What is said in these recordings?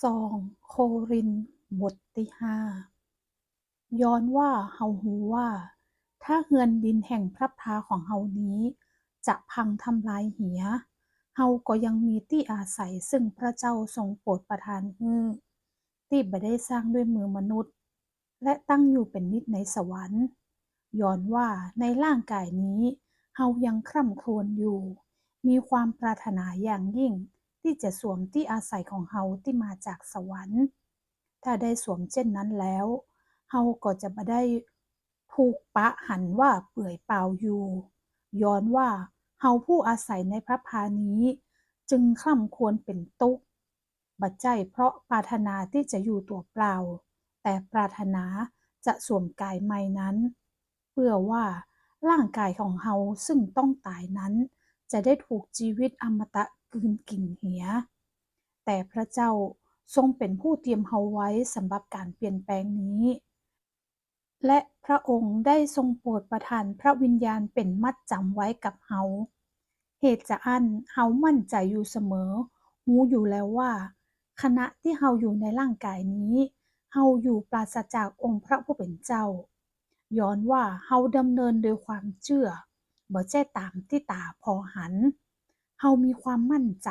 2 โครินธ์บทที่5ย้อนว่าเฮาฮู้ว่า ถ้าเรือนดินแห่งพระพราของเฮานี้จะพังทำลายเหีย เฮาก็ยังมีที่อาศัยซึ่งพระเจ้าทรงโปรดประทานให้ที่บ่ได้สร้างด้วยมือมนุษย์ และตั้งอยู่เป็นนิจในสวรรค์ย้อนว่าในร่างกายนี้เฮายังคร่ำครวญอยู่ มีความปรารถนาอย่างยิ่งที่จะสวมที่อาศัยของเฮาที่มาจากสวรรค์ ถ้าได้สวมเช่นนั้นแล้วเฮาก็จะบ่ได้ถูกปะหันว่าเปื่อยเปล่าอยู่ ย้อนว่าเฮาผู้อาศัยในพระพานี้จึงคร่ำครวญเป็นทุกข์บัดใจเพราะปรารถนาที่จะอยู่ตัวเปล่า แต่ปรารถนาจะสวมกายใหม่นั้น เพื่อว่าร่างกายของเฮาซึ่งต้องตายนั้น จะได้ถูกชีวิตอมตะกลืนกินเหีย แต่พระเจ้าทรงเป็นผู้เตรียมเฮาไว้สำหรับการเปลี่ยนแปลงนี้ และพระองค์ได้ทรงโปรดประทานพระวิญญาณเป็นมัดจำไว้กับเฮา เหตุจะอั้นเฮามั่นใจอยู่เสมอ รู้อยู่แล้วว่า ขณะที่เฮาอยู่ในร่างกายนี้ เฮาอยู่ปราศจากองค์พระผู้เป็นเจ้า ย้อนว่าเฮาดำเนินโดยความเชื่อ บ่ใช่ตามที่ตาพอหัน เฮามีความมั่นใจ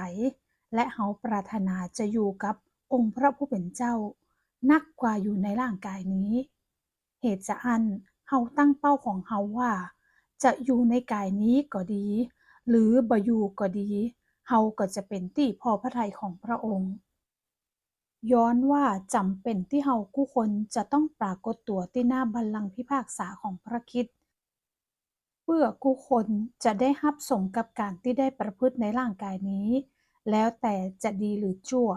และเฮาปรารถนาจะอยู่กับองค์พระผู้เป็นเจ้า นักกว่าอยู่ในร่างกายนี้ เหตุจะอั้นเฮาตั้งเป้าของเฮาว่า จะอยู่ในกายนี้ก็ดี หรือบ่อยู่ก็ดี เฮาก็จะเป็นที่พอพระทัยของพระองค์ ย้อนว่าจำเป็นที่เฮาคู่คนจะต้องปรากฏตัวที่หน้าบัลลังก์พิพากษาของพระคริสต์เพื่อคู่คนจะได้รับสมกับการที่ได้ประพฤติในร่างกายนี้ แล้วแต่จะดีหรือชั่ว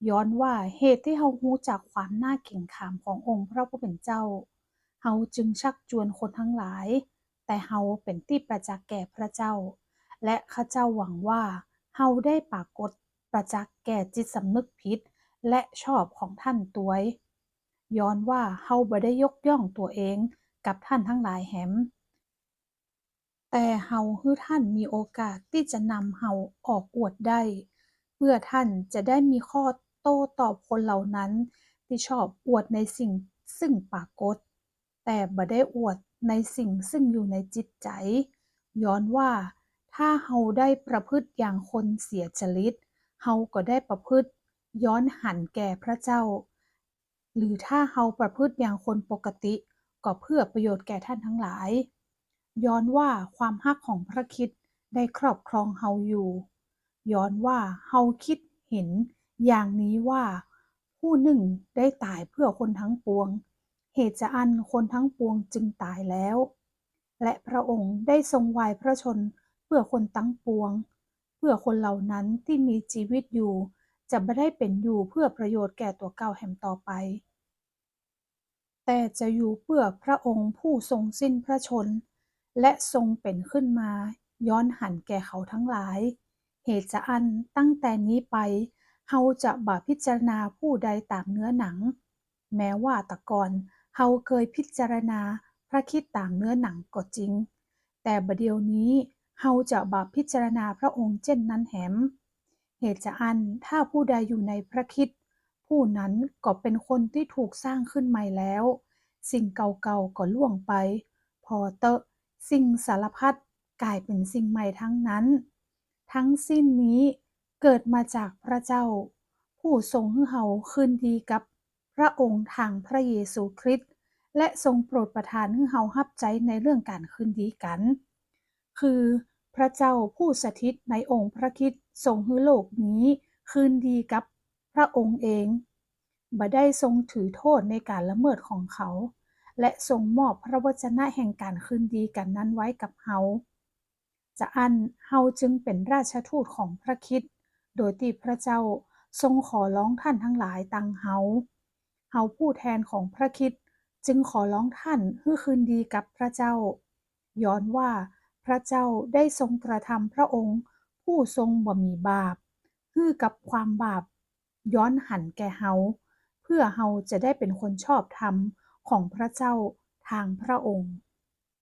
ย้อนว่าเหตุที่เฮารู้จักความน่าเกรงขามขององค์พระผู้เป็นเจ้า เฮาจึงชักชวนคนทั้งหลาย แต่เฮาเป็นที่ประจักษ์แก่พระเจ้า และข้าเจ้าหวังว่าเฮาได้ปรากฏประจักษ์แก่จิตสำนึกผิดและชอบของท่านตัวยย้อนว่าเฮาบ่ได้ยกย่องตัวเองกับท่านทั้งหลายแหม แต่เฮาฮื้อท่านมีโอกาสที่จะนำเฮาออกอวดได้ เพื่อท่านจะได้มีข้อโต้ตอบคนเหล่านั้นที่ชอบอวดในสิ่งซึ่งปรากฏ แต่บ่ได้อวดในสิ่งซึ่งอยู่ในจิตใจ ย้อนว่าถ้าเฮาได้ประพฤติอย่างคนเสียจริต เฮาก็ได้ประพฤติย้อนหันแก่พระเจ้า หรือถ้าเฮาประพฤติอย่างคนปกติ ก็เพื่อประโยชน์แก่ท่านทั้งหลาย ย้อนว่าความฮักของพระคริสต์ได้ครอบครองเฮาอยู่ ย้อนว่าเฮาคิดเห็นอย่างนี้ว่า ผู้หนึ่งได้ตายเพื่อคนทั้งปวง เหตุจะอันคนทั้งปวงจึงตายแล้ว และพระองค์ได้ทรงวายพระชนเพื่อคนทั้งปวง เพื่อคนเหล่านั้นที่มีชีวิตอยู่ จะไม่ได้เป็นอยู่เพื่อประโยชน์แก่ตัวเก่าแห่งต่อไป แต่จะอยู่เพื่อพระองค์ผู้ทรงสิ้นพระชนและทรงเป็นขึ้นมาย้อนหันแก่เขาทั้งหลาย เหตุจะอันตั้งแต่นี้ไปเฮาจะบ่พิจารณาผู้ใดตามเนื้อหนัง แม้ว่าแต่ก่อนเฮาเคยพิจารณาพระคริสต์ตามเนื้อหนังก็จริง แต่บัดเดี๋ยวนี้เฮาจะบ่พิจารณาพระองค์เช่นนั้นแหม เหตุจะอันถ้าผู้ใดอยู่ในพระคริสต์ผู้นั้นก็เป็นคนที่ถูกสร้างขึ้นใหม่แล้ว สิ่งเก่าๆก็ล่วงไป พอเตอะสิ่งสารพัดกลายเป็นสิ่งใหม่ทั้งนั้น ทั้งสิ้นนี้เกิดมาจากพระเจ้า ผู้ทรงให้เฮาคืนดีกับพระองค์ทางพระเยซูคริสต์และทรงโปรดประทานให้เฮารับใจในเรื่องการคืนดีกัน คือพระเจ้าผู้สถิตในองค์พระคริสต์ทรงให้โลกนี้คืนดีกับพระองค์เองบ่ได้ทรงถือโทษในการละเมิดของเขา และทรงมอบพระวจนะแห่งการคืนดีกันนั้นไว้กับเฮา จะอันเฮาจึงเป็นราชทูตของพระคริสต์โดยที่พระเจ้าทรงขอร้องท่านทั้งหลายตังเฮา เฮาผู้แทนของพระคริสต์จึงขอร้องท่านให้คืนดีกับพระเจ้า ย้อนว่าพระเจ้าได้ทรงกระทำพระองค์ผู้ทรงบ่มีบาปให้กับความบาปย้อนหันแก่เฮา เพื่อเฮาจะได้เป็นคนชอบธรรมของพระเจ้าทางพระองค์